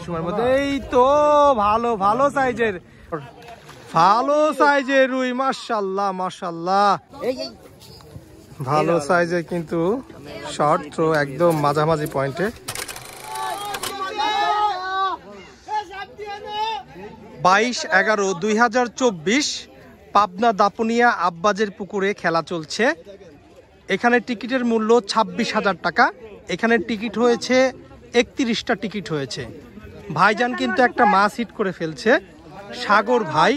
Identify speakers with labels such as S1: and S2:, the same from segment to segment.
S1: সময়ের মধ্যে। এই তো ভালো ভালো সাইজের রুই, মাশাআল্লাহ মাশাআল্লাহ, ভালো সাইজের কিন্তু শর্ট থ্রো একদম মাঝামাঝি পয়েন্টে। 22/11/2024 পাবনা দাপুনিয়া আব্বাজের পুকুরে খেলা চলছে। এখানে টিকিটের মূল্য 26,000 টাকা। এখানে টিকিট হয়েছে 31টা টিকিট হয়েছে। ভাইজান কিন্তু একটা মাছ হিট করে ফেলছে, সাগর ভাই,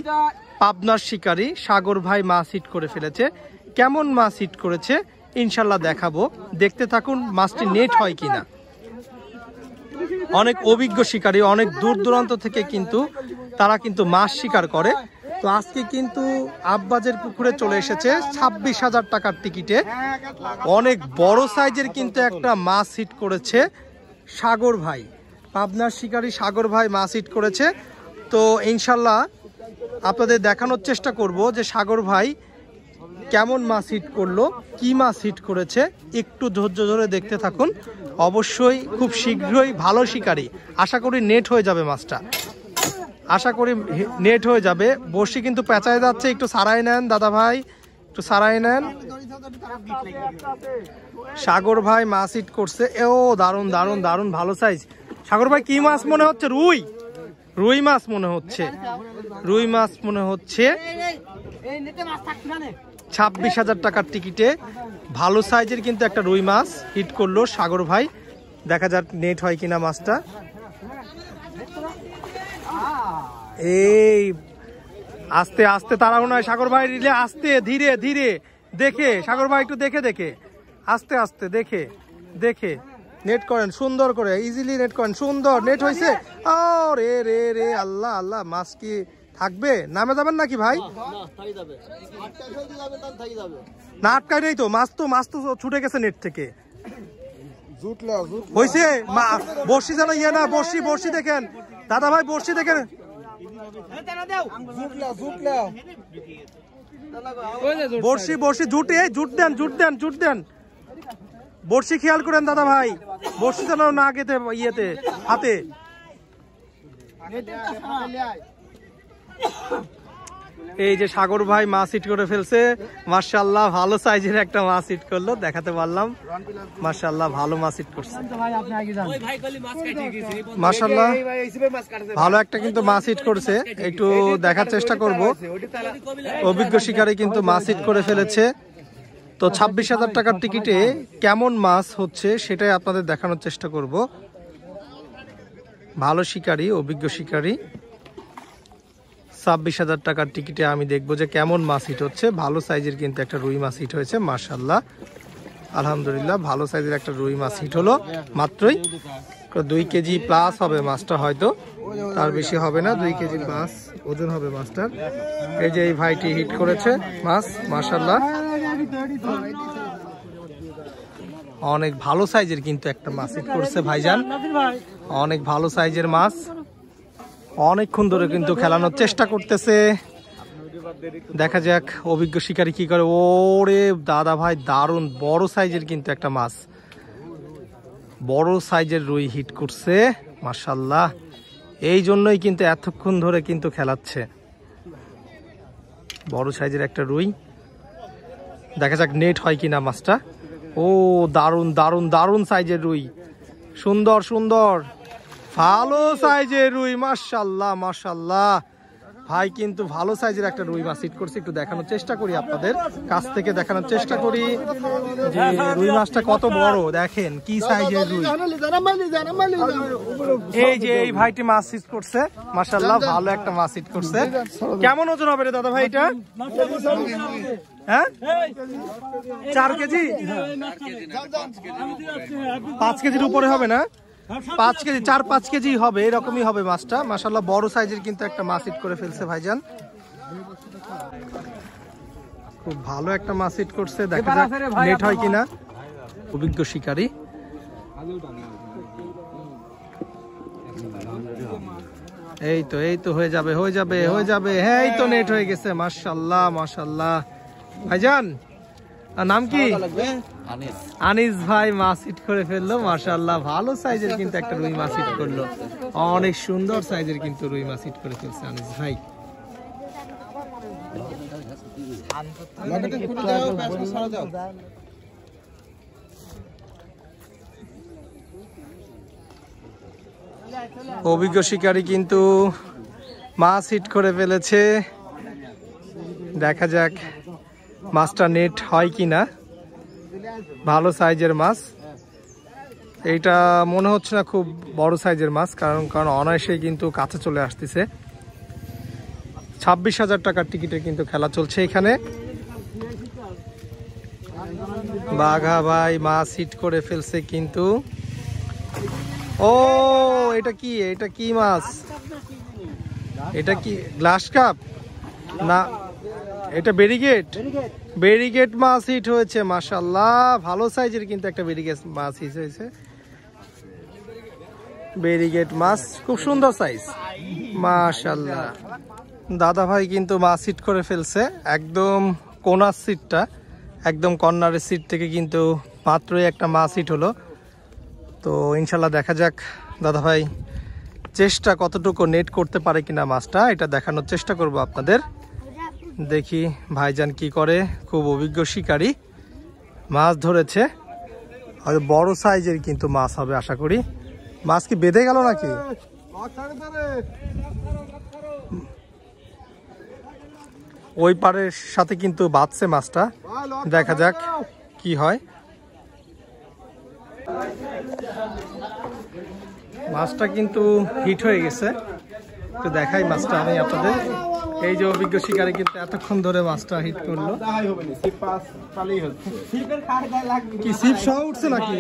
S1: পাবনার শিকারী সাগর ভাই মাছ হিট করে ফেলেছে। কেমন মাছ হিট করেছে ইনশাল্লাহ দেখাবো, দেখতে থাকুন মাছটি নেট হয় কিনা। অনেক অভিজ্ঞ শিকারী, অনেক দূর দূরান্ত থেকে কিন্তু তারা কিন্তু মাছ শিকার করে। তো আজকে কিন্তু আব্বাজের পুকুরে চলে এসেছে 26,000 টাকার টিকিটে। অনেক বড় সাইজের কিন্তু একটা মাছ হিট করেছে সাগর ভাই, পাবনার শিকারী সাগর ভাই মাছ হিট করেছে। তো ইনশাল্লাহ আপনাদের দেখানোর চেষ্টা করব যে সাগর ভাই কেমন মাছ হিট করলো, কি মাছ হিট করেছে, একটু ধৈর্য ধরে দেখতে থাকুন। অবশ্যই খুব শীঘ্রই ভালো শিকারী, আশা করি নেট হয়ে যাবে মাছটা, আশা করি নেট হয়ে যাবে। বড়শি কিন্তু পেঁচায় যাচ্ছে, একটু সারাই নেন দাদা ভাই, একটু সারাই নেন। সাগর ভাই মাছ হিট করছে, ও দারুণ দারুণ দারুণ ভালো সাইজ। সাগর ভাই কি মাছ মনে হচ্ছে? রুই, রুই মাছ মনে হচ্ছে, রুই মাছ মনে হচ্ছে। 26,000 টাকার টিকিটে ভালো সাইজের কিন্তু একটা রুই মাছ হিট করলো সাগর ভাই। দেখা যাক নেট হয় কিনা মাছটা। এই আস্তে আস্তে তাড়াহুড়ো নয় সাগর ভাই, রিলে আস্তে ধীরে ধীরে দেখে, সাগর ভাই একটু দেখে দেখে আস্তে আস্তে দেখে দেখে নেট করেন, সুন্দর করে ইজিলি নেট করেন। সুন্দর নেট হয়েছে। ও রে রে রে, আল্লাহ আল্লাহ, মাছ কি থাকবে? নামে যাবেন নাকি ভাই? না আটকায় নেই তো, মাছ তো ছুটে গেছে নেট থেকে। হয়েছে বর্ষি যেন ইয়ে না, বর্ষি বর্ষি দেখেন দাদা ভাই, বর্ষি দেখেন। বর্ষি বর্ষি জুটে, জুট দেন জুট দেন জুট দেন, বর্ষি খেয়াল করেন দাদা ভাই, বর্ষি যেন না গেতে ইয়েতে হাতে। এই যে সাগর ভাই মাছ হিট করে ফেলছে, মাশাআল্লাহ ভালো সাইজের একটা মাছ হিট করলো, দেখাতে পারলাম। মাশাআল্লাহ ভালো মাছ হিট করছে, মাশাআল্লাহ ভালো একটা কিন্তু মাছ হিট করছে। একটু দেখার চেষ্টা করব, অভিজ্ঞ শিকারী কিন্তু মাছ হিট করে ফেলেছে। তো 26,000 টাকার টিকিটে কেমন মাছ হচ্ছে সেটাই আপনাদের দেখানোর চেষ্টা করব। ভালো শিকারী, অভিজ্ঞ শিকারী, 26,000 টাকার টিকিটে আমি দেখবো যে কেমন মাছ হিট হচ্ছে। ভালো সাইজের কিন্তু একটা রুই মাছ হিট হয়েছে, মাশাআল্লাহ আলহামদুলিল্লাহ ভালো সাইজের একটা রুই মাছ হিট হলো। মাত্রই 2 কেজি প্লাস হবে মাছটা, হয়তো তার বেশি হবে না, 2 কেজি প্লাস ওজন হবে মাছটার। এই যে এই ভাইটি হিট করেছে মাছ, মাশাআল্লাহ অনেক ভালো সাইজের কিন্তু একটা মাছ হিট করছে ভাইজান, অনেক ভালো সাইজের মাছ। অনেকক্ষণ ধরে কিন্তু খেলানোর চেষ্টা করতেছে, দেখা যাক অভিজ্ঞ শিকারী কি করে। ওরে দাদা ভাই দারুণ বড় সাইজের কিন্তু একটা মাছ, বড় সাইজের রুই হিট করছে, মাশাআল্লাহ। এই জন্যই কিন্তু এতক্ষণ ধরে কিন্তু খেলাচ্ছে, বড় সাইজের একটা রুই। দেখা যাক নেট হয় কিনা মাছটা। ও দারুণ দারুণ দারুণ সাইজের রুই, সুন্দর সুন্দর ভালো সাইজের রুই, মাশাআল্লাহ মাশাআল্লাহ। ভাই কিন্তু ভালো সাইজের একটা রুই মাছ হিট করছে। একটু দেখানোর চেষ্টা করি, আপনাদের কাছ থেকে দেখানোর চেষ্টা করি যে রুই মাছটা কত বড়, দেখেন কি সাইজের রুই। এই যে এই ভাইটি মাছ হিট করছে, মাশাআল্লাহ ভালো একটা মাছ হিট করছে। কেমন ওজন হবে রে দাদা ভাই এটা? হ্যাঁ 4 কেজি, 5 কেজির উপরে হবে না? 5 কেজি, 4-5 কেজি হবে, এরকমই হবে মাছটা। মাশাআল্লাহ বড় সাইজের কিন্তু একটা মাছ হিট করে ফেলছে ভাইজান, খুব ভালো একটা মাছ হিট করছে। দেখা যাক নেট হয় কিনা। অভিজ্ঞ শিকারী, এই তো হয়ে যাবে হয়ে যাবে হয়ে যাবে। হ্যাঁ এই তো নেট হয়ে গেছে, মাশাআল্লাহ মাশাআল্লাহ। ভাইজান নাম কি? আনিস ভাই মাছ হিট করে ফেললো মাশাআল্লাহ। ভালো সাইজের কিন্তু একটা রুই মাছ হিট করলো, অনেক সুন্দর সাইজের কিন্তু রুই মাছ হিট করে ফেলছে আনিস ভাই। অভিজ্ঞ শিকারী কিন্তু মাছ হিট করে ফেলেছে, দেখা যাক মাছটা নেট হয় কিনা। ভালো সাইজের মাছ, এইটা মনে হচ্ছে না খুব বড় সাইজের মাছ, কারণ অনায়াসেই কিন্তু কাছে চলে আসতেছে। 26,000 টাকার টিকিটে কিন্তু খেলা চলছে এখানে। বাঘা ভাই মাছ হিট করে ফেলছে কিন্তু। ও এটা কি মাছ? এটা কি গ্লাস কাপ না, এটা বেরিগেট মাছ হিট হয়েছে মাশাআল্লাহ। ভালো সাইজের কিন্তু একটা বেরিগেট মাছ হিট হয়েছে। বেরিগেট মাছ খুব সুন্দর সাইজ মাশাআল্লাহ। দাদা ভাই কিন্তু মাছ হিট করে ফেলছে, একদম কোনার সিটটা, একদম কর্নারের সিট থেকে কিন্তু মাত্রই একটা মাছ হিট হলো। তো ইনশাল্লাহ দেখা যাক দাদা ভাই চেষ্টা কতটুকু নেট করতে পারে কিনা মাছটা, এটা দেখানোর চেষ্টা করব আপনাদের। দেখি ভাইজান কি করে, খুব অভিজ্ঞ শিকারী মাছ ধরেছে, আর বড় সাইজের কিন্তু মাছ হবে আশা করি। মাছ কি বেঁধে গেল নাকি? ওই পারের সাথে কিন্তু বাঁধছে মাছটা, দেখা যাক কি হয়। মাছটা কিন্তু হিট হয়ে গেছে, একটু দেখাই মাছটা আমি আপনাদের। এই যে অভিজ্ঞ শিকারী কিন্তু এতক্ষণ ধরে মাছটা হিট করলো। কি সিপ সহ উঠছে নাকি?